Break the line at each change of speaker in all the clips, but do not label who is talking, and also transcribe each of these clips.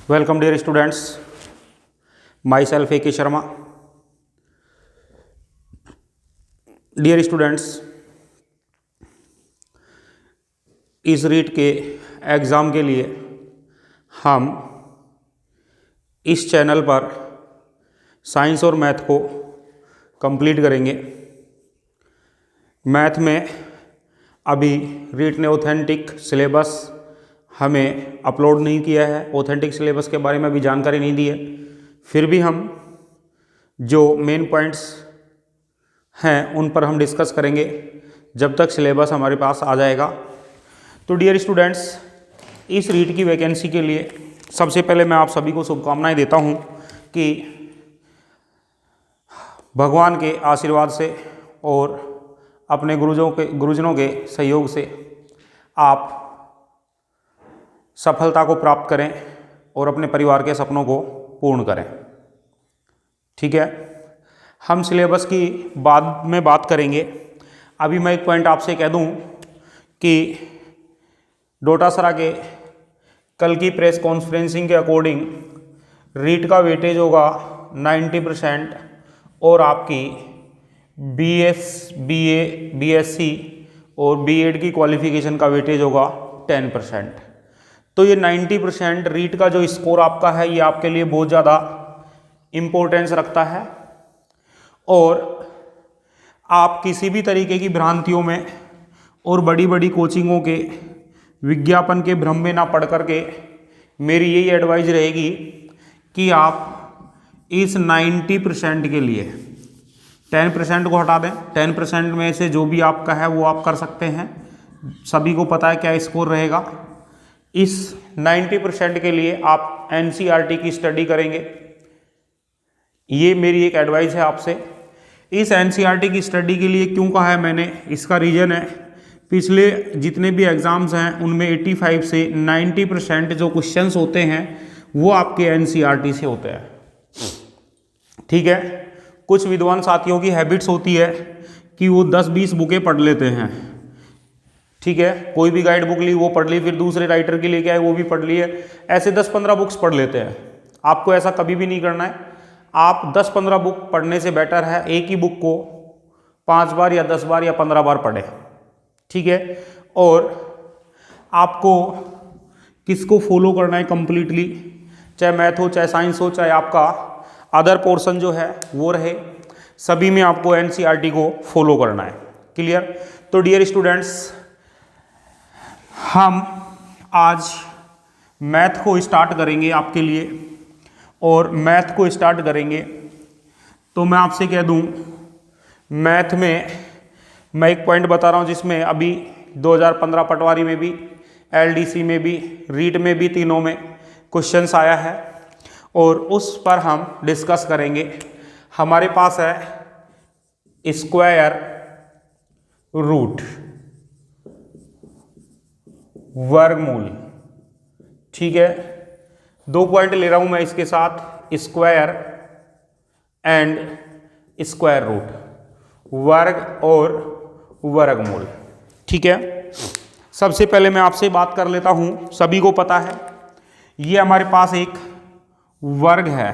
Welcome dear students, myself A.K. Sharma. Dear students, इस रीट के exam के लिए हम इस चैनल पर साइंस और मैथ को कंप्लीट करेंगे। मैथ में अभी रीट ने ऑथेंटिक सिलेबस हमें अपलोड नहीं किया है, ऑथेंटिक सिलेबस के बारे में अभी जानकारी नहीं दी है। फिर भी हम जो मेन पॉइंट्स हैं उन पर हम डिस्कस करेंगे जब तक सिलेबस हमारे पास आ जाएगा। तो डियर स्टूडेंट्स, इस रीट की वैकेंसी के लिए सबसे पहले मैं आप सभी को शुभकामनाएं देता हूं कि भगवान के आशीर्वाद से और अपने गुरुजनों के सहयोग से आप सफलता को प्राप्त करें और अपने परिवार के सपनों को पूर्ण करें। ठीक है, हम सिलेबस की बाद में बात करेंगे। अभी मैं एक पॉइंट आपसे कह दूं कि डोटासरा के कल की प्रेस कॉन्फ्रेंसिंग के अकॉर्डिंग रीट का वेटेज होगा 90% और आपकी BA, BSc और B.Ed की क्वालिफिकेशन का वेटेज होगा 10%। तो ये 90% रीट का जो स्कोर आपका है ये आपके लिए बहुत ज़्यादा इम्पोर्टेंस रखता है और आप किसी भी तरीके की भ्रांतियों में और बड़ी बड़ी कोचिंगों के विज्ञापन के भ्रम में ना पड़ करके मेरी यही एडवाइस रहेगी कि आप इस 90% के लिए 10% को हटा दें। 10% में से जो भी आपका है वो आप कर सकते हैं। सभी को पता है क्या स्कोर रहेगा। इस 90% के लिए आप NCERT की स्टडी करेंगे, ये मेरी एक एडवाइस है आपसे। इस NCERT की स्टडी के लिए क्यों कहा है मैंने, इसका रीज़न है पिछले जितने भी एग्ज़ाम्स हैं उनमें 85 से 90% जो क्वेश्चंस होते हैं वो आपके NCERT से होते हैं। ठीक है, कुछ विद्वान साथियों की हैबिट्स होती है कि वो 10-20 बुकें पढ़ लेते हैं। ठीक है, कोई भी गाइड बुक ली वो पढ़ ली, फिर दूसरे राइटर की लेके आए वो भी पढ़ ली है, ऐसे 10-15 बुक्स पढ़ लेते हैं। आपको ऐसा कभी भी नहीं करना है। आप 10-15 बुक पढ़ने से बेटर है एक ही बुक को 5 बार या 10 बार या 15 बार पढ़े। ठीक है, और आपको किसको फॉलो करना है कंप्लीटली, चाहे मैथ हो चाहे साइंस हो चाहे आपका अदर पोर्शन जो है वो रहे, सभी में आपको NCERT को फॉलो करना है। क्लियर? तो डियर स्टूडेंट्स, हम आज मैथ को स्टार्ट करेंगे आपके लिए और मैथ को स्टार्ट करेंगे तो मैं आपसे कह दूं, मैथ में मैं एक पॉइंट बता रहा हूं जिसमें अभी 2015 पटवारी में भी, LDC में भी, रीट में भी, तीनों में क्वेश्चंस आया है और उस पर हम डिस्कस करेंगे। हमारे पास है स्क्वायर रूट, वर्गमूल। ठीक है, 2 पॉइंट ले रहा हूं मैं इसके साथ, स्क्वायर एंड स्क्वायर रूट, वर्ग और वर्गमूल। ठीक है, सबसे पहले मैं आपसे बात कर लेता हूं। सभी को पता है ये हमारे पास एक वर्ग है,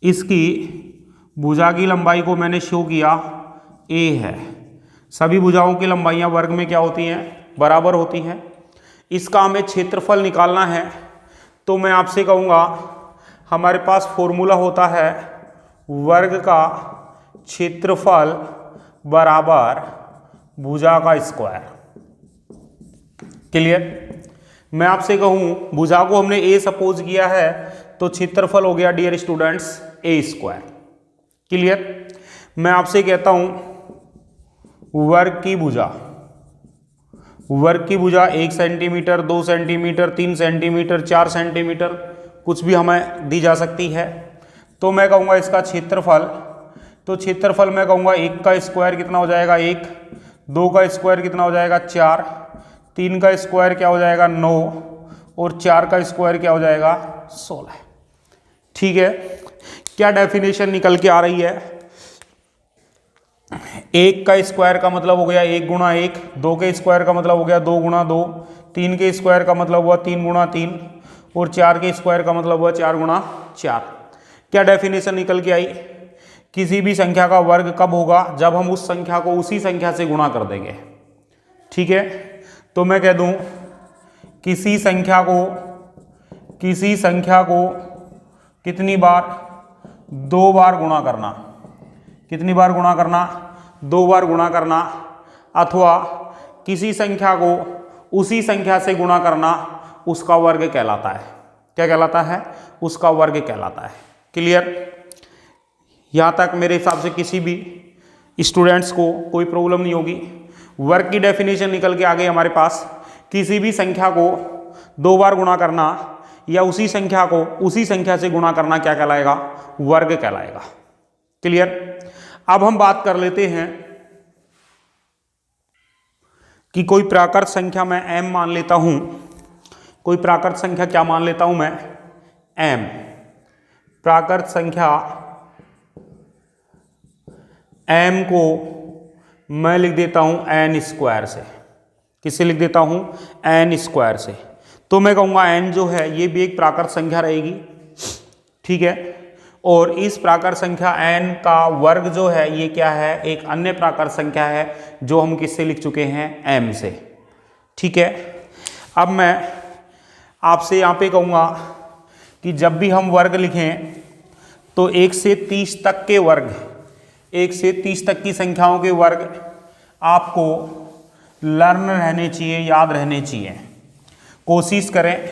इसकी भुजा की लंबाई को मैंने शो किया a है। सभी भुजाओं की लंबाइयां वर्ग में क्या होती हैं, बराबर होती हैं। इसका हमें क्षेत्रफल निकालना है तो मैं आपसे कहूँगा हमारे पास फॉर्मूला होता है वर्ग का क्षेत्रफल बराबर भुजा का स्क्वायर। क्लियर? मैं आपसे कहूँ भुजा को हमने a सपोज किया है तो क्षेत्रफल हो गया डियर स्टूडेंट्स a²। क्लियर? मैं आपसे कहता हूं वर्ग की भुजा, वर्ग की भुजा 1 सेंटीमीटर, 2 सेंटीमीटर, 3 सेंटीमीटर, 4 सेंटीमीटर कुछ भी हमें दी जा सकती है। तो मैं कहूँगा इसका क्षेत्रफल, तो क्षेत्रफल मैं कहूँगा 1 का स्क्वायर कितना हो जाएगा 1, 2 का स्क्वायर कितना हो जाएगा 4, 3 का स्क्वायर क्या हो जाएगा 9 और 4 का स्क्वायर क्या हो जाएगा 16। ठीक है, क्या डेफिनेशन निकल के आ रही है, 1 का स्क्वायर का मतलब हो गया 1 गुणा 1, 2 के स्क्वायर का मतलब हो गया 2 गुणा 2, 3 के स्क्वायर का मतलब हुआ 3 गुणा 3 और 4 के स्क्वायर का मतलब हुआ 4 गुणा 4। क्या डेफिनेशन निकल के आई? किसी भी संख्या का वर्ग कब होगा? जब हम उस संख्या को उसी संख्या से गुणा कर देंगे। ठीक है, तो मैं कह दूं किसी संख्या को कितनी बार? 2 बार गुणा करना। कितनी बार गुणा करना? 2 बार गुणा करना। अथवा किसी संख्या को उसी संख्या से गुणा करना, उसका वर्ग कहलाता है। क्या कहलाता है? उसका वर्ग कहलाता है। क्लियर? यहां तक मेरे हिसाब से किसी भी स्टूडेंट्स को कोई प्रॉब्लम नहीं होगी। वर्ग की डेफिनेशन निकल के आ गई हमारे पास। किसी भी संख्या को 2 बार गुणा करना या उसी संख्या को उसी संख्या से गुणा करना क्या कहलाएगा? वर्ग कहलाएगा। क्लियर? अब हम बात कर लेते हैं कि कोई प्राकृत संख्या मैं m मान लेता हूं। कोई प्राकृत संख्या क्या मान लेता हूं मैं? m। प्राकृत संख्या m को मैं लिख देता हूं n स्क्वायर से। किससे लिख देता हूं? n स्क्वायर से। तो मैं कहूंगा n जो है ये भी एक प्राकृत संख्या रहेगी। ठीक है, और इस प्राकृत संख्या n का वर्ग जो है ये क्या है? एक अन्य प्राकृत संख्या है जो हम किससे लिख चुके हैं? m से। ठीक है, अब मैं आपसे यहाँ पे कहूँगा कि जब भी हम वर्ग लिखें तो 1 से 30 तक के वर्ग, 1 से 30 तक की संख्याओं के वर्ग आपको लर्न रहने चाहिए, याद रहने चाहिए। कोशिश करें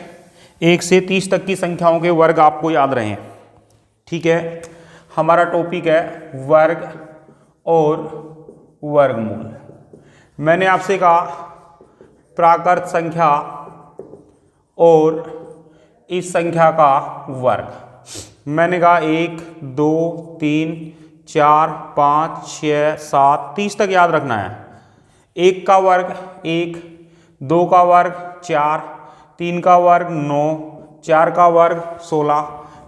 1 से 30 तक की संख्याओं के वर्ग आपको याद रहें। ठीक है, हमारा टॉपिक है वर्ग और वर्गमूल। मैंने आपसे कहा प्राकृत संख्या और इस संख्या का वर्ग। मैंने कहा 1 2 3 4 5 6 7 30 तक याद रखना है। 1 का वर्ग 1, 2 का वर्ग 4, 3 का वर्ग 9, 4 का वर्ग 16,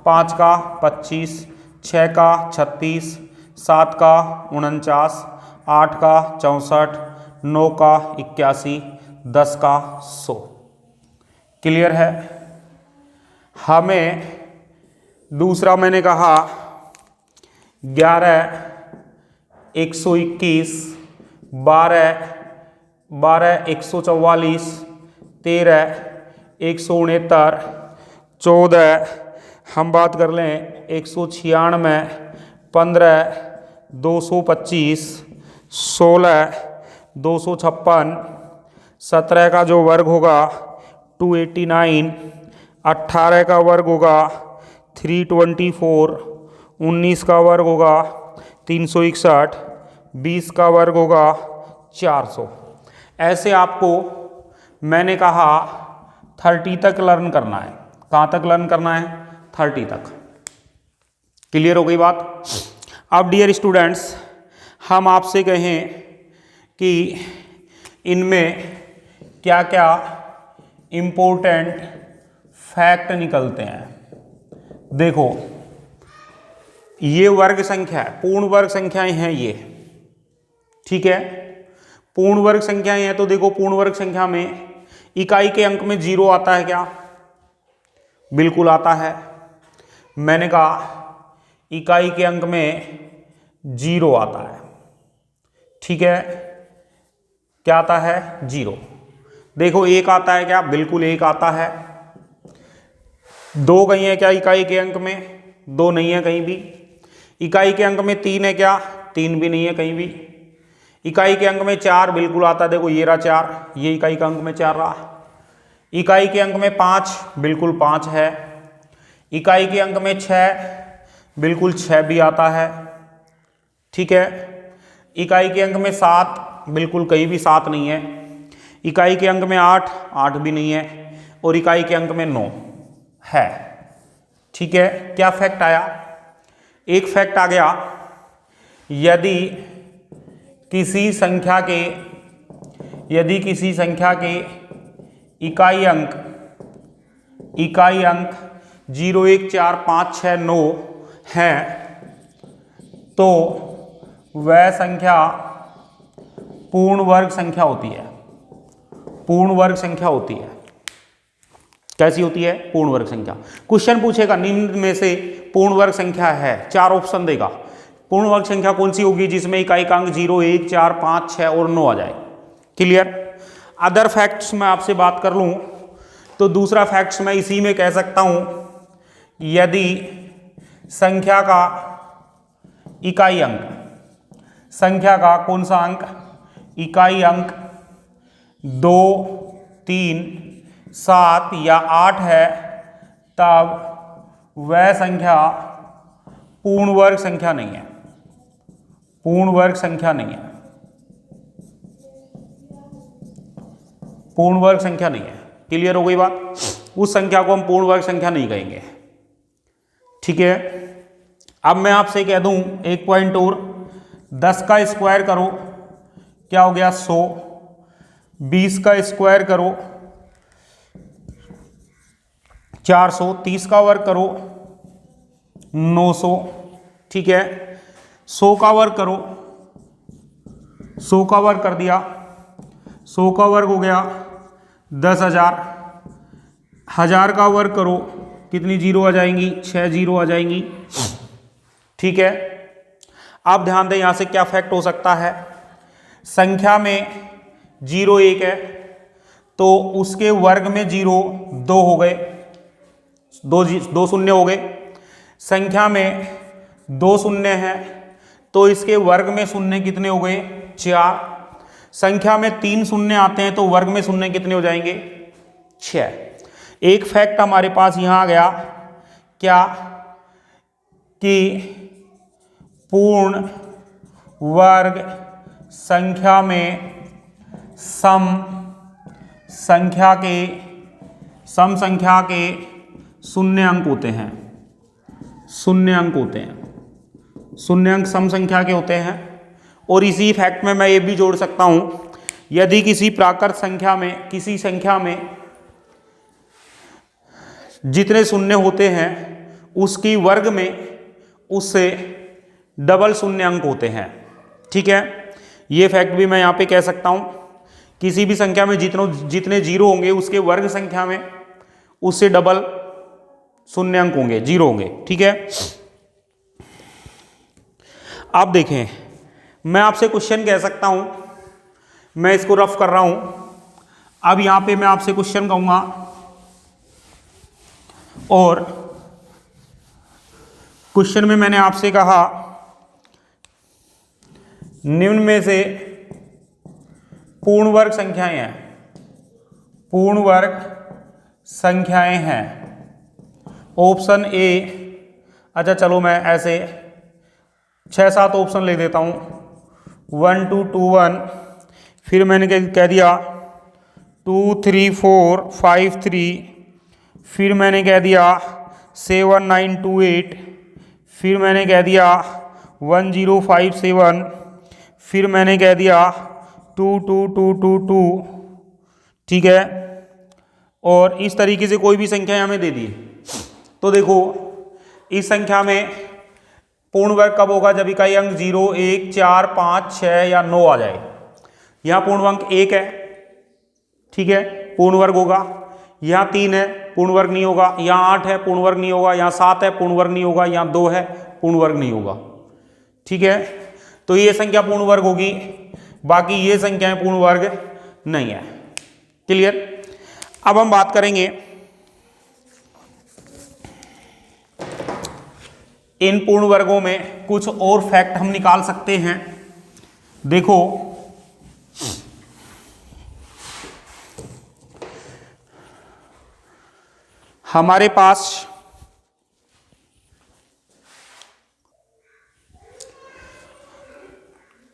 5 का 25, 6 का 36, 7 का 49, 8 का 64, 9 का 81, 10 का 100। क्लियर है? हमें दूसरा मैंने कहा 11 121, 12 144, 13 169, 14 हम बात कर लें 196, 15 225, 16 256, 17 का जो वर्ग होगा 289, 18 का वर्ग होगा 324, 19 का वर्ग होगा 361, 20 का वर्ग होगा 400। ऐसे आपको मैंने कहा 30 तक लर्न करना है। कहाँ तक लर्न करना है? 30 तक। क्लियर हो गई बात? अब डियर स्टूडेंट्स, हम आपसे कहें कि इनमें क्या क्या इम्पोर्टेंट फैक्ट निकलते हैं। देखो, ये वर्ग संख्या है, पूर्ण वर्ग संख्याएं हैं ये। ठीक है, पूर्ण वर्ग संख्याएं हैं तो देखो पूर्ण वर्ग संख्या में इकाई के अंक में 0 आता है क्या? बिल्कुल आता है। मैंने कहा इकाई के अंक में 0 आता है। ठीक है, क्या आता है? 0। देखो 1 आता है क्या? बिल्कुल 1 आता है। 2 कहीं है क्या इकाई के अंक में? 2 नहीं है कहीं भी। इकाई के अंक में 3 है क्या? 3 भी नहीं है कहीं भी। इकाई के अंक में 4 बिल्कुल आता है। देखो ये रहा 4, ये इकाई के अंक में 4 रहा। इकाई के अंक में 5 बिल्कुल 5 है। इकाई के अंक में 6 बिल्कुल 6 भी आता है। ठीक है, इकाई के अंक में 7 बिल्कुल कहीं भी 7 नहीं है। इकाई के अंक में 8 भी नहीं है। और इकाई के अंक में 9 है। ठीक है, क्या फैक्ट आया? एक फैक्ट आ गया, यदि किसी संख्या के इकाई अंक 0 1 4 5 6 9 हैं तो वह संख्या पूर्ण वर्ग संख्या होती है। पूर्ण वर्ग संख्या होती है। कैसी होती है? पूर्ण वर्ग संख्या। क्वेश्चन पूछेगा निम्न में से पूर्ण वर्ग संख्या है, 4 ऑप्शन देगा। पूर्ण वर्ग संख्या कौन सी होगी जिसमें इकाइकांक 0, 1, 4, 5, 6 और 9 आ जाए। क्लियर? अदर फैक्ट्स मैं आपसे बात कर लूं तो दूसरा फैक्ट्स मैं इसी में कह सकता हूं, यदि संख्या का इकाई अंक, संख्या का कौन सा अंक? इकाई अंक 2, 3, 7 या 8 है, तब वह संख्या पूर्ण वर्ग संख्या नहीं है। पूर्ण वर्ग संख्या नहीं है। पूर्ण वर्ग संख्या नहीं है। क्लियर हो गई बात? उस संख्या को हम पूर्ण वर्ग संख्या नहीं कहेंगे। ठीक है। अब मैं आपसे कह दूं एक पॉइंट और, 10 का स्क्वायर करो, क्या हो गया? 100। 20 का स्क्वायर करो 400। 30 का वर्ग करो 900। ठीक है। 100 का वर्ग करो, 100 का वर्ग कर दिया, 100 का वर्ग हो गया 10,000। 1000 का वर्ग करो, कितनी जीरो आ जाएंगी? 6 जीरो आ जाएंगी। ठीक है। आप ध्यान दें यहां से क्या फैक्ट हो सकता है? संख्या में 0 1 है तो उसके वर्ग में 0 2 हो गए, 2 शून्य हो गए। संख्या में 2 शून्य है तो इसके वर्ग में शून्य कितने हो गए? 4। संख्या में 3 शून्य आते हैं तो वर्ग में शून्य कितने हो जाएंगे? 6। एक फैक्ट हमारे पास यहां आ गया, क्या? कि पूर्ण वर्ग संख्या में सम संख्या के शून्य अंक होते हैं। शून्य अंक होते हैं। शून्य अंक सम संख्या के होते हैं। और इसी फैक्ट में मैं ये भी जोड़ सकता हूं, यदि किसी प्राकृत संख्या में, किसी संख्या में जितने शून्य होते हैं उसकी वर्ग में उससे डबल शून्य अंक होते हैं। ठीक है। ये फैक्ट भी मैं यहां पे कह सकता हूं, किसी भी संख्या में जितने जीरो होंगे उसके वर्ग संख्या में उससे डबल शून्य अंक होंगे, जीरो होंगे। ठीक है। आप देखें, मैं आपसे क्वेश्चन कह सकता हूं, मैं इसको रफ कर रहा हूं। अब यहां पे मैं आपसे क्वेश्चन कहूंगा और क्वेश्चन में मैंने आपसे कहा निम्न में से पूर्ण वर्ग संख्याएं हैं, पूर्ण वर्ग संख्याएं हैं। ऑप्शन ए, अच्छा चलो मैं ऐसे 6-7 ऑप्शन ले देता हूं। 1 2 2 1, फिर मैंने कह दिया 2 3 4 5 3, फिर मैंने कह दिया 7 9 2 8, फिर मैंने कह दिया 1 0 5 7, फिर मैंने कह दिया 2 2 2 2 2। ठीक है। और इस तरीके से कोई भी संख्या हमें दे दी, तो देखो इस संख्या में पूर्ण वर्ग कब होगा? जब इकाई अंक 0 1 4 5 6 या 9 आ जाए। यहां पूर्ण अंक 1 है, ठीक है, पूर्ण वर्ग होगा। यहां 3 है, पूर्ण वर्ग नहीं होगा। यहां 8 है, पूर्ण वर्ग नहीं होगा। यहां 7 है, पूर्ण वर्ग नहीं होगा। यहां 2 है, पूर्ण वर्ग नहीं होगा। ठीक है। तो ये संख्या पूर्ण वर्ग होगी, बाकी ये संख्याएं पूर्ण वर्ग नहीं है। क्लियर? अब हम बात करेंगे इन पूर्ण वर्गों में कुछ और फैक्ट हम निकाल सकते हैं। देखो हमारे पास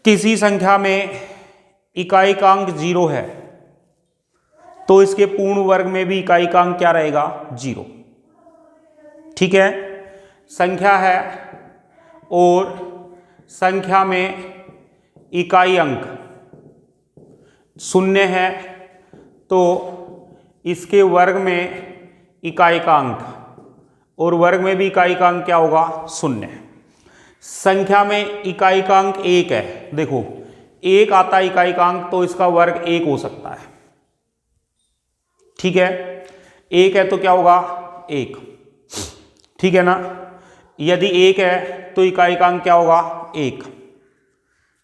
किसी संख्या में इकाइकांक 0 है तो इसके पूर्ण वर्ग में भी इकाइकांक क्या रहेगा? 0। ठीक है। संख्या है और संख्या में इकाई अंक 0 है तो इसके वर्ग में इकाइकांक, और वर्ग में भी इकाइकांक क्या होगा? 0। संख्या में इकाइकांक 1 है, देखो 1 आता है इकाइकांक तो इसका वर्ग 1 हो सकता है। ठीक है। 1 है तो क्या होगा 1, ठीक है ना। यदि 1 है तो इकाई का अंक क्या होगा 1,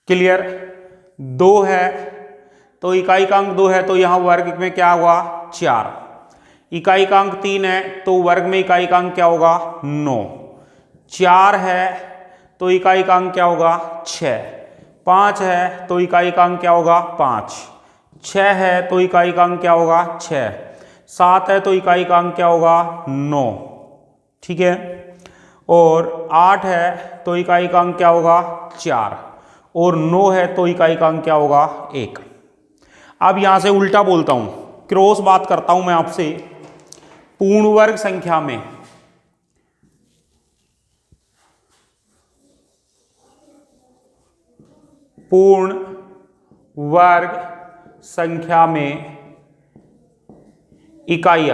क्लियर। 2 है तो इकाई का अंक 2 है तो यहाँ वर्ग में क्या होगा 4। इकाई का अंक 3 है तो वर्ग में इकाई का अंक क्या होगा 9। 4 है तो इकाई का अंक क्या होगा 6। 5 है तो इकाई का अंक क्या होगा 5। 6 है तो इकाई का अंक क्या होगा 6। 7 है तो इकाई का अंक क्या होगा 9, ठीक है। और 8 है तो इकाई का अंक क्या होगा 4। और 9 है तो इकाई का अंक क्या होगा 1। अब यहां से उल्टा बोलता हूं, क्रॉस बात करता हूं मैं आपसे। पूर्ण वर्ग संख्या में पूर्ण वर्ग संख्या में इकाई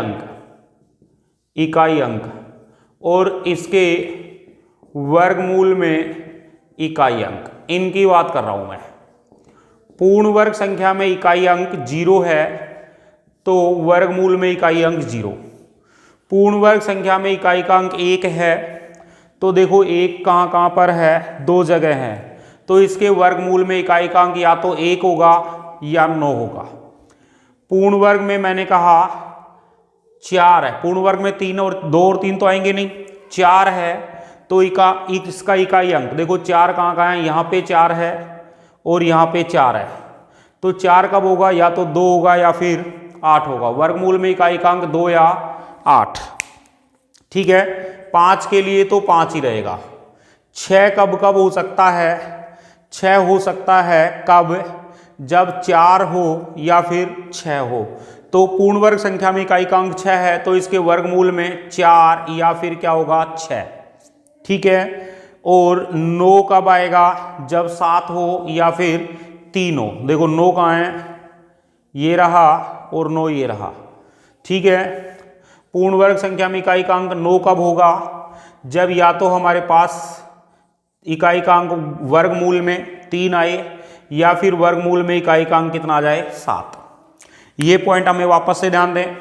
अंक और इसके वर्गमूल में इकाई अंक, इनकी बात कर रहा हूं मैं। पूर्ण वर्ग संख्या में इकाई अंक 0 है तो वर्गमूल में इकाई अंक 0। पूर्ण वर्ग संख्या में इकाई का अंक 1 है तो देखो 1 कहाँ कहाँ पर है, 2 जगह है, तो इसके वर्गमूल में इकाई का अंक या तो 1 होगा या 9 होगा। पूर्ण वर्ग में मैंने कहा 4 है, पूर्ण वर्ग में 3 और 2 और 3 तो आएंगे नहीं, 4 है तो इसका इकाई अंक देखो 4 कहाँ कहाँ है, यहाँ पे 4 है और यहाँ पे 4 है, तो 4 कब होगा, या तो 2 होगा या फिर 8 होगा। वर्गमूल में इकाई का अंक 2 या 8, ठीक है। 5 के लिए तो 5 ही रहेगा। 6 कब कब हो सकता है, 6 हो सकता है कब, जब 4 हो या फिर 6 हो। तो पूर्ण वर्ग संख्या में इकाई का अंक 6 है तो इसके वर्गमूल में 4 या फिर क्या होगा 6, ठीक है। और 9 कब आएगा, जब 7 हो या फिर 3 हो। देखो 9 कहाँ है, ये रहा और 9 ये रहा, ठीक है। पूर्ण वर्ग संख्या में इकाई का अंक 9 कब होगा, जब या तो हमारे पास इकाई का अंक वर्गमूल में 3 आए या फिर वर्गमूल में इकाई का अंक कितना आ जाए 7। ये पॉइंट हमें वापस से ध्यान दें।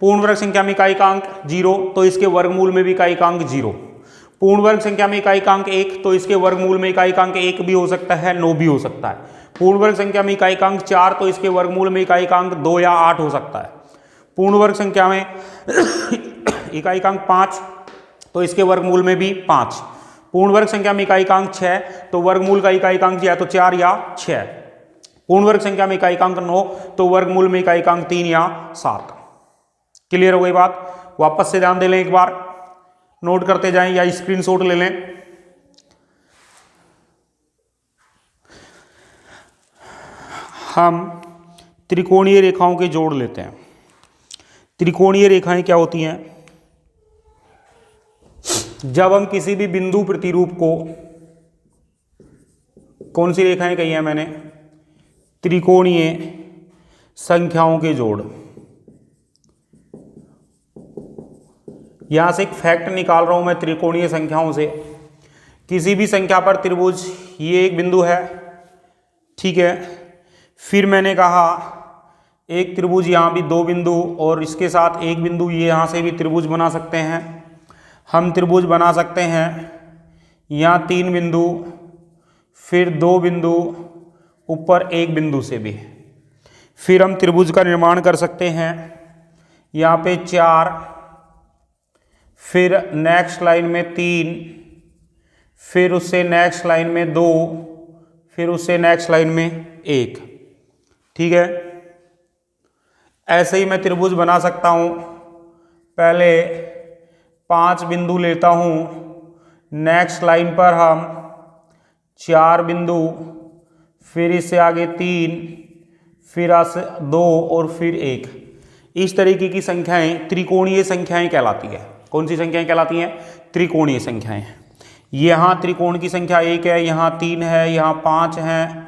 पूर्ण वर्ग संख्या में इकाई का अंक 0 तो इसके वर्गमूल में भी इकाई का अंक 0। पूर्ण वर्ग संख्या में इकाई का अंक 1 तो इसके वर्गमूल में इकाई का अंक 1 भी हो सकता है, 9 भी हो सकता है। पूर्ण वर्ग संख्या में इकाई का अंक 4 तो इसके वर्गमूल में इकाई का अंक 2 या 8 हो सकता है। पूर्ण वर्ग संख्या में इकाई का अंक 5 तो इसके वर्गमूल में भी 5। पूर्ण वर्ग संख्या में इकाई का अंक 6 तो वर्गमूल का इकाई का अंक या तो 4 या 6। पूर्ण वर्ग संख्या में इकाई का अंक 9 तो वर्गमूल में इकाई का अंक 3 या 7। क्लियर हो गई बात। वापस से ध्यान दे लें, एक बार नोट करते जाएं या स्क्रीनशॉट ले लें। हम त्रिकोणीय रेखाओं के जोड़ लेते हैं। त्रिकोणीय रेखाएं क्या होती हैं, जब हम किसी भी बिंदु प्रतिरूप को, कौन सी रेखाएं कही हैं मैंने, त्रिकोणीय संख्याओं के जोड़। यहां से एक फैक्ट निकाल रहा हूं मैं त्रिकोणीय संख्याओं से। किसी भी संख्या पर त्रिभुज, ये एक बिंदु है, ठीक है। फिर मैंने कहा एक त्रिभुज, यहाँ भी 2 बिंदु और इसके साथ एक बिंदु, ये यहाँ से भी त्रिभुज बना सकते हैं। हम त्रिभुज बना सकते हैं यहाँ 3 बिंदु, फिर 2 बिंदु, ऊपर एक बिंदु से भी। फिर हम त्रिभुज का निर्माण कर सकते हैं यहाँ पे 4, फिर नेक्स्ट लाइन में 3, फिर उससे नेक्स्ट लाइन में 2, फिर उससे नेक्स्ट लाइन में 1, ठीक है। ऐसे ही मैं त्रिभुज बना सकता हूँ। पहले 5 बिंदु लेता हूँ, नेक्स्ट लाइन पर हम 4 बिंदु, फिर इससे आगे 3, फिर 2 और फिर 1। इस तरीके की संख्याएं त्रिकोणीय संख्याएं कहलाती है। कौन सी संख्याएं कहलाती हैं, त्रिकोणीय संख्याएं। यहाँ त्रिकोण की संख्या 1 है, यहाँ 3 है, यहाँ 5 है,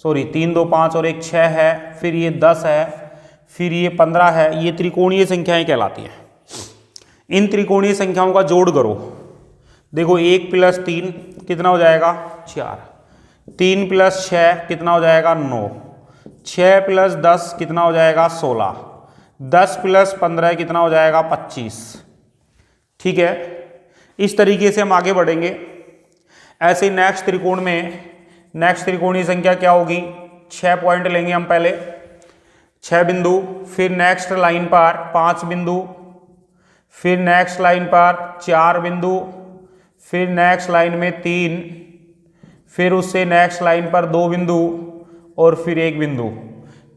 सॉरी 3, 2, 5 और 1 6 है, फिर ये 10 है, फिर ये 15 है। ये त्रिकोणीय संख्याएं कहलाती हैं। इन त्रिकोणीय संख्याओं का जोड़ करो। देखो 1 + 3 कितना हो जाएगा 4, 3 + 6 कितना हो जाएगा 9, 6 + 10 कितना हो जाएगा 16, 10 प्लस 15 कितना हो जाएगा 25। ठीक है, इस तरीके से हम आगे बढ़ेंगे। ऐसे नेक्स्ट त्रिकोण में नेक्स्ट त्रिकोणीय संख्या क्या होगी, 6 पॉइंट लेंगे हम पहले, 6 बिंदु, फिर नेक्स्ट लाइन पर 5 बिंदु, फिर नेक्स्ट लाइन पर 4 बिंदु, फिर नेक्स्ट लाइन में 3, फिर उससे नेक्स्ट लाइन पर 2 बिंदु और फिर 1 बिंदु।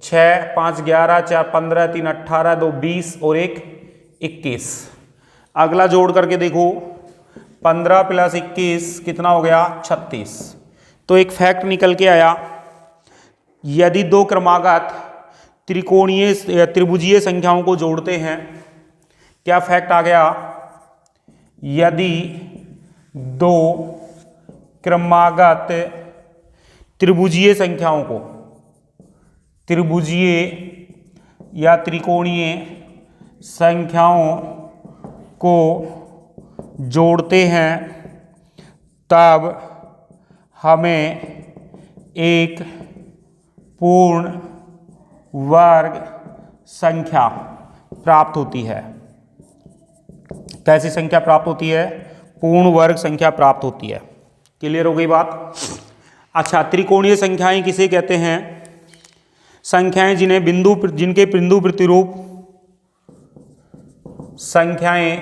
6 5 11 4 15 3 18 2 20 और 1 21। अगला जोड़ करके देखो, 15 प्लस 21 कितना हो गया 36। तो एक फैक्ट निकल के आया, यदि दो क्रमागत त्रिकोणीय त्रिभुजीय संख्याओं को जोड़ते हैं, क्या फैक्ट आ गया, यदि दो क्रमागत त्रिभुजीय संख्याओं को, त्रिभुजीय या त्रिकोणीय संख्याओं को जोड़ते हैं तब हमें एक पूर्ण वर्ग संख्या प्राप्त होती है। कैसी संख्या प्राप्त होती है, पूर्ण वर्ग संख्या प्राप्त होती है। क्लियर हो गई बात। अच्छा, त्रिकोणीय संख्याएं किसे कहते हैं, संख्याएं जिनके बिंदु प्रतिरूप, संख्याएं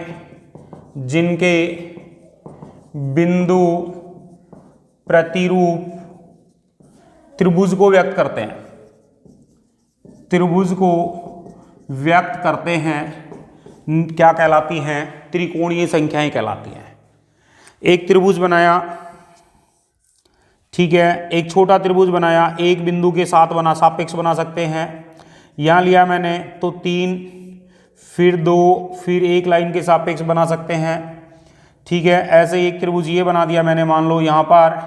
जिनके बिंदु प्रतिरूप त्रिभुज को व्यक्त करते हैं, त्रिभुज को व्यक्त करते हैं, क्या कहलाती हैं, त्रिकोणीय संख्याएं कहलाती हैं। एक त्रिभुज बनाया, ठीक है, एक छोटा त्रिभुज बनाया, एक बिंदु के साथ सापेक्ष बना सकते हैं। यहाँ लिया मैंने तो 3, फिर 2, फिर 1 लाइन के सापेक्ष बना सकते हैं। ठीक है, ऐसे एक त्रिभुज ये बना दिया मैंने, मान लो यहाँ पर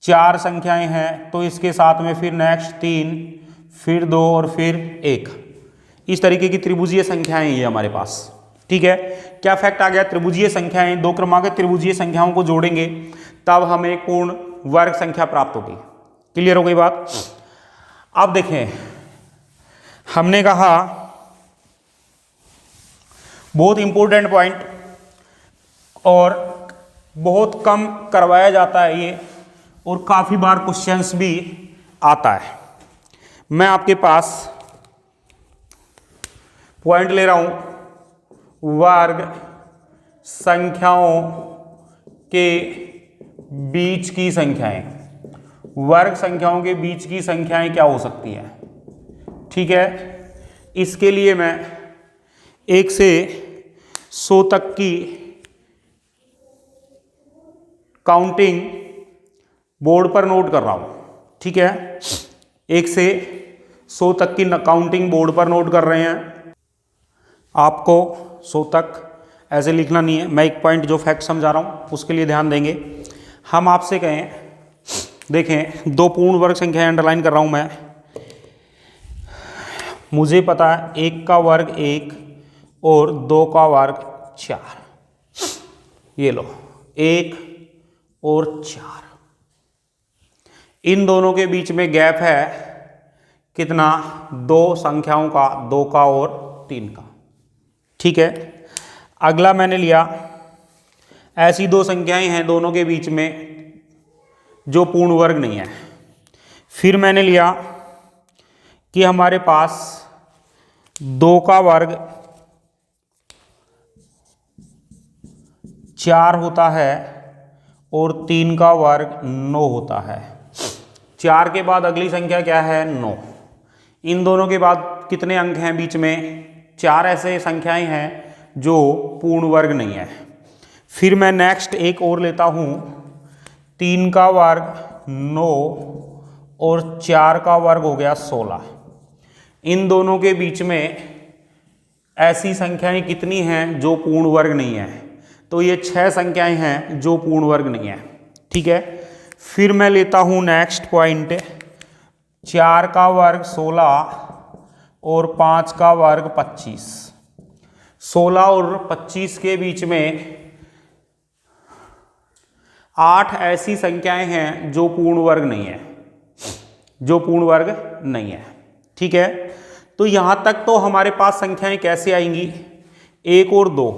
4 संख्याएं हैं तो इसके साथ में फिर नेक्स्ट 3, फिर 2 और फिर 1। इस तरीके की त्रिभुजीय संख्याएं ये हमारे पास। ठीक है, क्या फैक्ट आ गया, त्रिभुजीय संख्याएं, दो क्रमागत त्रिभुजीय संख्याओं को जोड़ेंगे तब हमें एक पूर्ण वर्ग संख्या प्राप्त होगी। क्लियर हो गई बात। अब देखें, हमने कहा बहुत इंपॉर्टेंट पॉइंट और बहुत कम करवाया जाता है ये, और काफी बार क्वेश्चंस भी आता है। मैं आपके पास पॉइंट ले रहा हूं, वर्ग संख्याओं के बीच की संख्याएं, वर्ग संख्याओं के बीच की संख्याएं क्या हो सकती हैं। ठीक है, इसके लिए मैं 1 से 100 तक की काउंटिंग बोर्ड पर नोट कर रहा हूं। ठीक है, 1 से 100 तक की काउंटिंग बोर्ड पर नोट कर रहे हैं। आपको 100 तक ऐसे लिखना नहीं है, मैं एक पॉइंट जो फैक्ट समझा रहा हूं उसके लिए ध्यान देंगे। हम आपसे कहें, देखें, 2 पूर्ण वर्ग संख्याएं अंडरलाइन कर रहा हूं मैं। मुझे पता है 1 का वर्ग 1 और 2 का वर्ग 4। ये लो, 1 और 4, इन दोनों के बीच में गैप है कितना, 2 संख्याओं का, 2 का और 3 का। ठीक है, अगला मैंने लिया, ऐसी 2 संख्याएं हैं दोनों के बीच में जो पूर्ण वर्ग नहीं है। फिर मैंने लिया कि हमारे पास 2 का वर्ग 4 होता है और 3 का वर्ग 9 होता है। 4 के बाद अगली संख्या क्या है, 9। इन दोनों के बाद कितने अंक हैं बीच में, 4 ऐसे संख्याएं हैं जो पूर्ण वर्ग नहीं है। फिर मैं नेक्स्ट एक और लेता हूं, 3 का वर्ग 9 और 4 का वर्ग हो गया 16। इन दोनों के बीच में ऐसी संख्याएं कितनी हैं जो पूर्ण वर्ग नहीं है, तो ये 6 संख्याएं हैं जो पूर्ण वर्ग नहीं है। ठीक है, फिर मैं लेता हूं नेक्स्ट पॉइंट, 4 का वर्ग 16 और 5 का वर्ग 25। 16 और 25 के बीच में 8 ऐसी संख्याएं हैं जो पूर्ण वर्ग नहीं है, जो पूर्ण वर्ग नहीं है। ठीक है, तो यहाँ तक तो हमारे पास संख्याएं कैसे आएंगी, 1 और 2।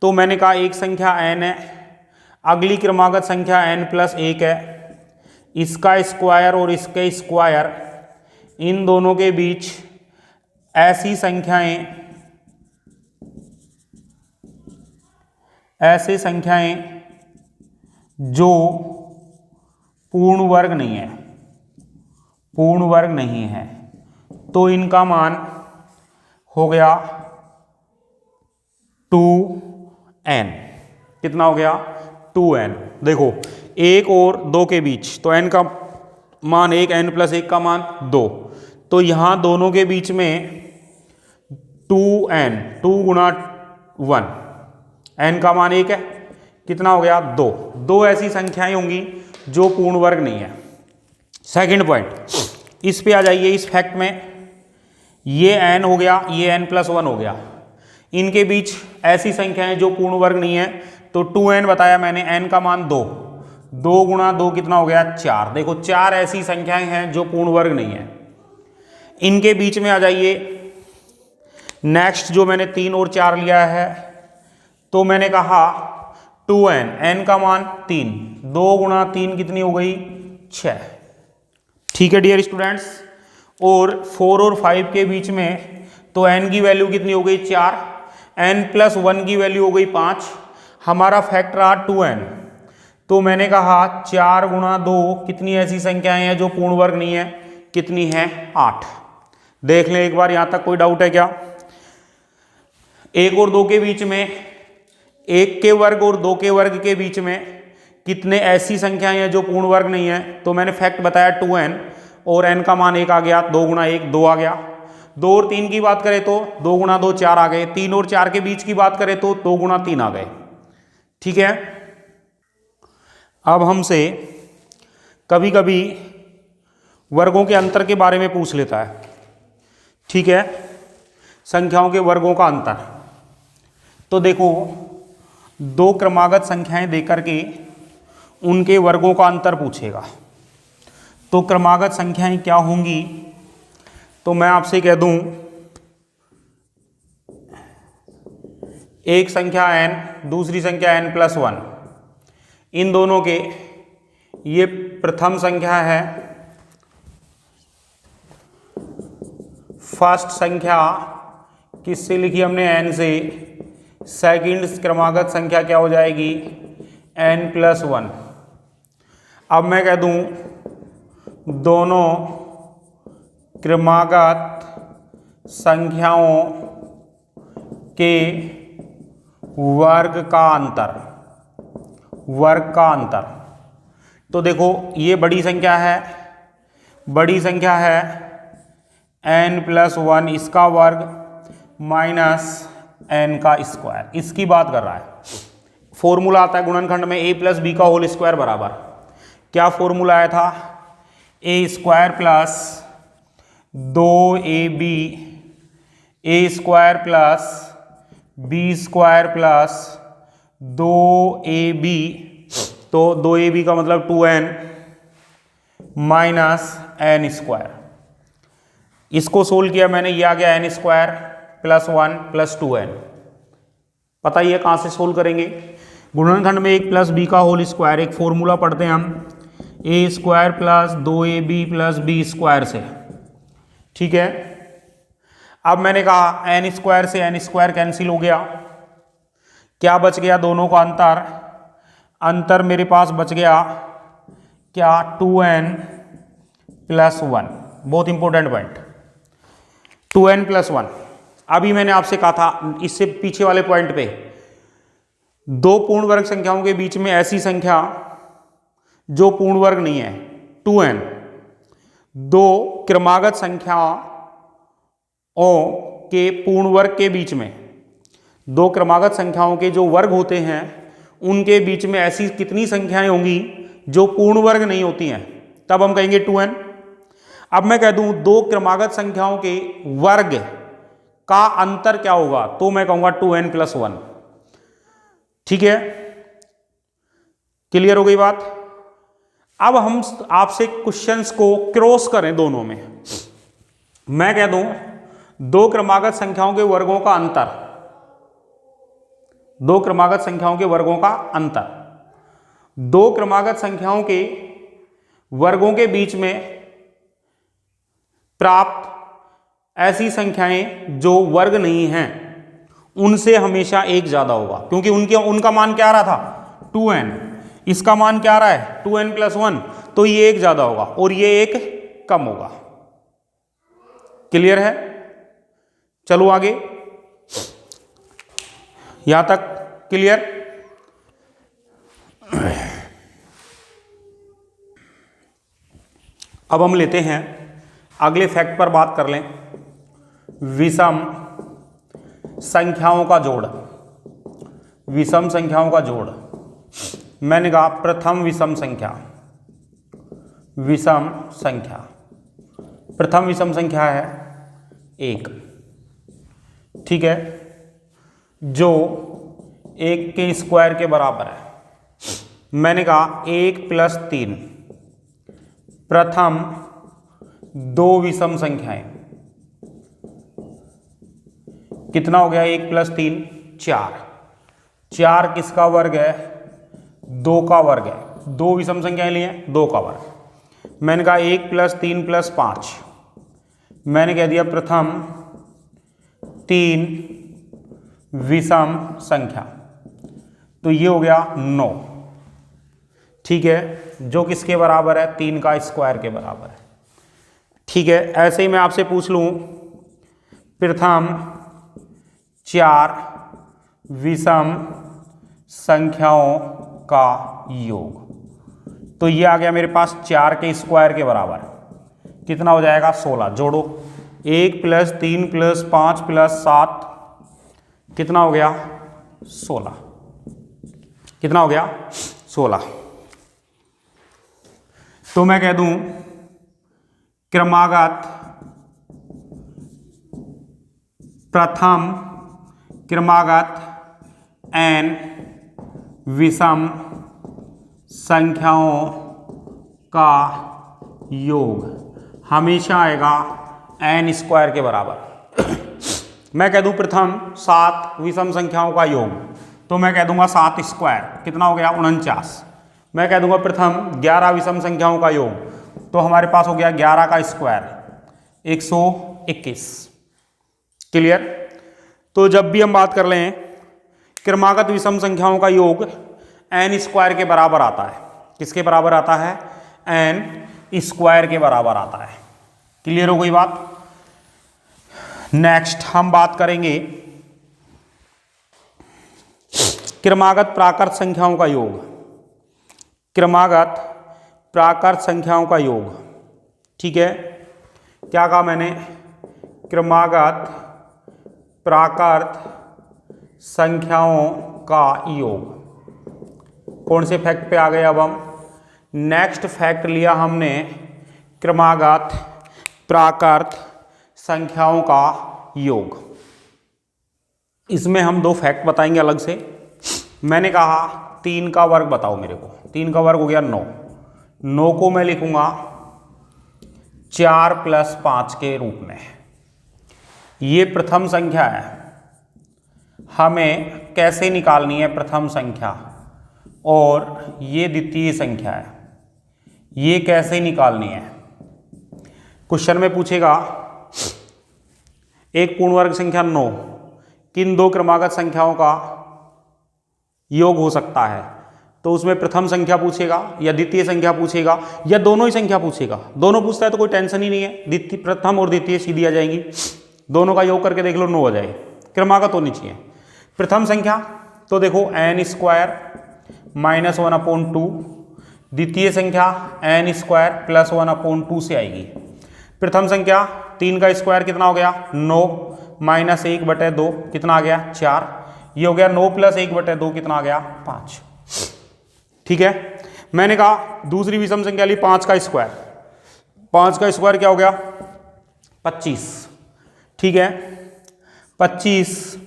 तो मैंने कहा एक संख्या n है, अगली क्रमागत संख्या n+1 है, इसका स्क्वायर और इसके स्क्वायर, इन दोनों के बीच ऐसी संख्याएं जो पूर्ण वर्ग नहीं है, तो इनका मान हो गया 2n। कितना हो गया, 2n। देखो 1 और 2 के बीच, तो n का मान 1, n+1 का मान 2, तो यहां दोनों के बीच में 2n, 2 गुणा 1, n का मान 1 है, कितना हो गया 2। 2 ऐसी संख्याएं होंगी जो पूर्ण वर्ग नहीं है। सेकंड पॉइंट, इस पे आ जाइए, इस फैक्ट में ये n हो गया, ये n+1 हो गया, इनके बीच ऐसी संख्याएं जो पूर्ण वर्ग नहीं है, तो 2n बताया मैंने, n का मान 2, 2 गुणा 2 कितना हो गया 4। देखो 4 ऐसी संख्याएं हैं जो पूर्ण वर्ग नहीं है। इनके बीच में आ जाइए, नेक्स्ट जो मैंने 3 और 4 लिया है, तो मैंने कहा 2n, n का मान 3, 2 गुणा 3 कितनी हो गई 6। ठीक है डियर स्टूडेंट्स। और 4 और 5 के बीच में तो n की वैल्यू कितनी हो गई 4, n+1 की वैल्यू हो गई 5, हमारा फैक्ट रहा 2n। तो मैंने कहा 4 गुणा 2 कितनी ऐसी संख्याएं हैं जो पूर्ण वर्ग नहीं है, कितनी है 8। देख लें एक बार, यहां तक कोई डाउट है क्या? 1 और 2 के बीच में, 1 के वर्ग और 2 के वर्ग के बीच में कितने ऐसी संख्याएं हैं जो पूर्ण वर्ग नहीं है, तो मैंने फैक्ट बताया 2n, और n का मान 1 आ गया, 2 गुणा 1 2 आ गया। 2 और 3 की बात करें तो 2 गुणा 2 4 आ गए। 3 और 4 के बीच की बात करें तो 2 गुणा 3 आ गए। ठीक है। अब हमसे कभी कभी वर्गों के अंतर के बारे में पूछ लेता है। ठीक है, संख्याओं के वर्गों का अंतर। तो देखो 2 क्रमागत संख्याएं देकर के उनके वर्गों का अंतर पूछेगा, तो क्रमागत संख्याएं क्या होंगी? तो मैं आपसे कह दूं, एक संख्या n, दूसरी संख्या n+1, इन दोनों के, ये प्रथम संख्या है, फर्स्ट संख्या किससे लिखी हमने n से, सेकंड क्रमागत संख्या क्या हो जाएगी n+1। अब मैं कह दूं दोनों क्रमागत संख्याओं के वर्ग का अंतर, तो देखो ये बड़ी संख्या है n+1, इसका वर्ग माइनस n का स्क्वायर, इसकी बात कर रहा है। फॉर्मूला आता है गुणनखंड में a+b का होल स्क्वायर बराबर, क्या फॉर्मूला आया था, a² + 2ab, a² + b² + 2ab, तो 2ab का मतलब 2n माइनस n²। इसको सोल्व किया मैंने, ये आ गया n² + 1 + 2n। पता ही है कहाँ से सोल्व करेंगे, गुणनखंड में a+b का होल स्क्वायर, एक फॉर्मूला पढ़ते हैं हम, a² + 2ab + b² से। ठीक है। अब मैंने कहा n² से n² कैंसिल हो गया, क्या बच गया, दोनों का अंतर मेरे पास बच गया क्या, 2n + 1। बहुत इंपॉर्टेंट पॉइंट, 2n + 1। अभी मैंने आपसे कहा था इससे पीछे वाले पॉइंट पे, 2 पूर्ण वर्ग संख्याओं के बीच में ऐसी संख्या जो पूर्ण वर्ग नहीं है 2n, 2 क्रमागत संख्याओं के पूर्ण वर्ग के बीच में, 2 क्रमागत संख्याओं के जो वर्ग होते हैं उनके बीच में ऐसी कितनी संख्याएं होंगी जो पूर्ण वर्ग नहीं होती हैं, तब हम कहेंगे 2n। अब मैं कह दूं 2 क्रमागत संख्याओं के वर्ग का अंतर क्या होगा, तो मैं कहूंगा 2n + 1। ठीक है, क्लियर हो गई बात। अब हम आपसे क्वेश्चंस को क्रॉस करें दोनों में। मैं कह दूं दो क्रमागत संख्याओं के वर्गों का अंतर, दो क्रमागत संख्याओं के वर्गों का अंतर, दो क्रमागत संख्याओं के वर्गों के बीच में प्राप्त ऐसी संख्याएं जो वर्ग नहीं हैं उनसे हमेशा एक ज्यादा होगा, क्योंकि उनका मान क्या आ रहा था 2n, इसका मान क्या आ रहा है 2n+1, तो ये एक ज्यादा होगा और ये एक कम होगा। क्लियर है? चलो आगे, यहां तक क्लियर? अब हम लेते हैं अगले फैक्ट पर बात कर लें, विषम संख्याओं का जोड़। विषम संख्याओं का जोड़, मैंने कहा प्रथम विषम संख्या, विषम संख्या, प्रथम विषम संख्या है 1, ठीक है, जो 1 के स्क्वायर के बराबर है। मैंने कहा 1 + 3 प्रथम दो विषम संख्याएं, कितना हो गया 1 + 3 4, 4 किसका वर्ग है 2 का वर्ग है, दो विषम संख्याएं लिए 2 का वर्ग। मैंने कहा 1 + 3 + 5, मैंने कह दिया प्रथम 3 विषम संख्या, तो ये हो गया 9, ठीक है, जो किसके बराबर है 3 का स्क्वायर के बराबर है। ठीक है, ऐसे ही मैं आपसे पूछ लूं प्रथम 4 विषम संख्याओं का योग, तो ये आ गया मेरे पास 4 के स्क्वायर के बराबर, कितना हो जाएगा 16। जोड़ो 1 + 3 + 5 + 7 कितना हो गया 16, कितना हो गया 16। तो मैं कह दूं क्रमागत प्रथम क्रमागत n विषम संख्याओं का योग हमेशा आएगा n² के बराबर। मैं कह दूं प्रथम 7 विषम संख्याओं का योग, तो मैं कह दूंगा 7² कितना हो गया 49। मैं कह दूंगा प्रथम 11 विषम संख्याओं का योग, तो हमारे पास हो गया 11 का स्क्वायर 121। क्लियर? तो जब भी हम बात कर लें क्रमागत विषम संख्याओं का योग n² के बराबर आता है, किसके बराबर आता है n² के बराबर आता है। क्लियर हो गई बात? नेक्स्ट हम बात करेंगे क्रमागत प्राकृत संख्याओं का योग, क्रमागत प्राकृत संख्याओं का योग। ठीक है, क्या कहा मैंने क्रमागत प्राकृत संख्याओं का योग। कौन से फैक्ट पे आ गए अब हम? नेक्स्ट फैक्ट लिया हमने क्रमागत प्राकृत संख्याओं का योग। इसमें हम 2 फैक्ट बताएंगे अलग से। मैंने कहा 3 का वर्ग बताओ मेरे को, 3 का वर्ग हो गया 9, 9 को मैं लिखूंगा 4 + 5 के रूप में। ये प्रथम संख्या है, हमें कैसे निकालनी है प्रथम संख्या, और ये द्वितीय संख्या है, ये कैसे निकालनी है। क्वेश्चन में पूछेगा एक पूर्ण वर्ग संख्या 9 किन 2 क्रमागत संख्याओं का योग हो सकता है, तो उसमें प्रथम संख्या पूछेगा या द्वितीय संख्या पूछेगा या दोनों ही संख्या पूछेगा। दोनों पूछता है तो कोई टेंशन ही नहीं है, द्वितीय प्रथम और द्वितीय सीधी आ जाएंगी, दोनों का योग करके देख लो 9 आ जाएगी। क्रमागत होनी चाहिए। प्रथम संख्या तो देखो n² -1/2, द्वितीय संख्या n² +1/2 से आएगी। प्रथम संख्या 3 का स्क्वायर कितना हो गया 9 -1/2 कितना आ गया 4, ये हो गया 9 + 1/2 कितना आ गया 5। ठीक है, मैंने कहा दूसरी विषम संख्या ली 5 का स्क्वायर, 5 का स्क्वायर क्या हो गया 25। ठीक है, 25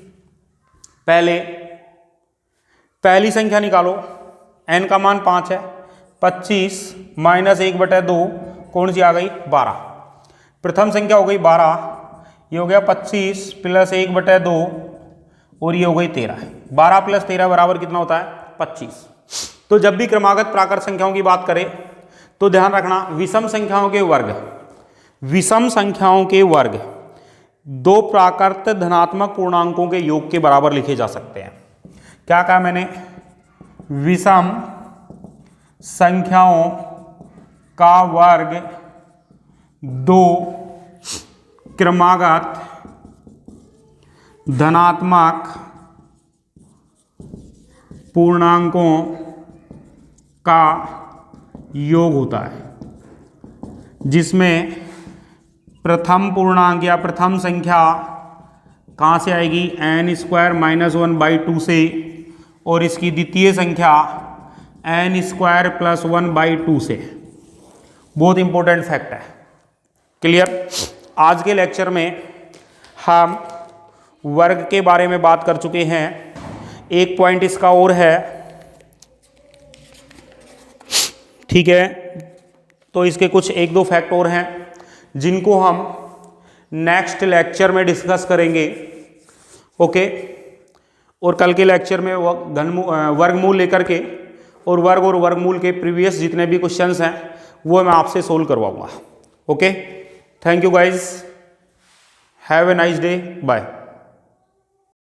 पहली संख्या निकालो, n का मान 5 है, 25 -1/2 कौन सी आ गई 12। प्रथम संख्या हो गई 12, ये हो गया 25 प्लस 1/2 और ये हो गई 13। 12 प्लस 13 बराबर कितना होता है? 25। तो जब भी क्रमागत प्राकृत संख्याओं की बात करें तो ध्यान रखना विषम संख्याओं के वर्ग, विषम संख्याओं के वर्ग दो प्राकृत धनात्मक पूर्णांकों के योग के बराबर लिखे जा सकते हैं। क्या कहा मैंने? विषम संख्याओं का वर्ग दो क्रमागत धनात्मक पूर्णांकों का योग होता है, जिसमें प्रथम पूर्णांक या प्रथम संख्या कहाँ से आएगी? n² - 1/2 से, और इसकी द्वितीय संख्या n² + 1/2 से। बहुत इंपॉर्टेंट फैक्ट है। क्लियर? आज के लेक्चर में हम वर्ग के बारे में बात कर चुके हैं। एक पॉइंट इसका और है, ठीक है? तो इसके कुछ 1-2 फैक्ट और हैं जिनको हम नेक्स्ट लेक्चर में डिस्कस करेंगे। ओके? और कल के लेक्चर में वर्गमूल लेकर के और वर्गमूल के प्रीवियस जितने भी क्वेश्चंस हैं वो मैं आपसे सोल्व करवाऊंगा। Okay? Thank you guys, have a nice day, bye.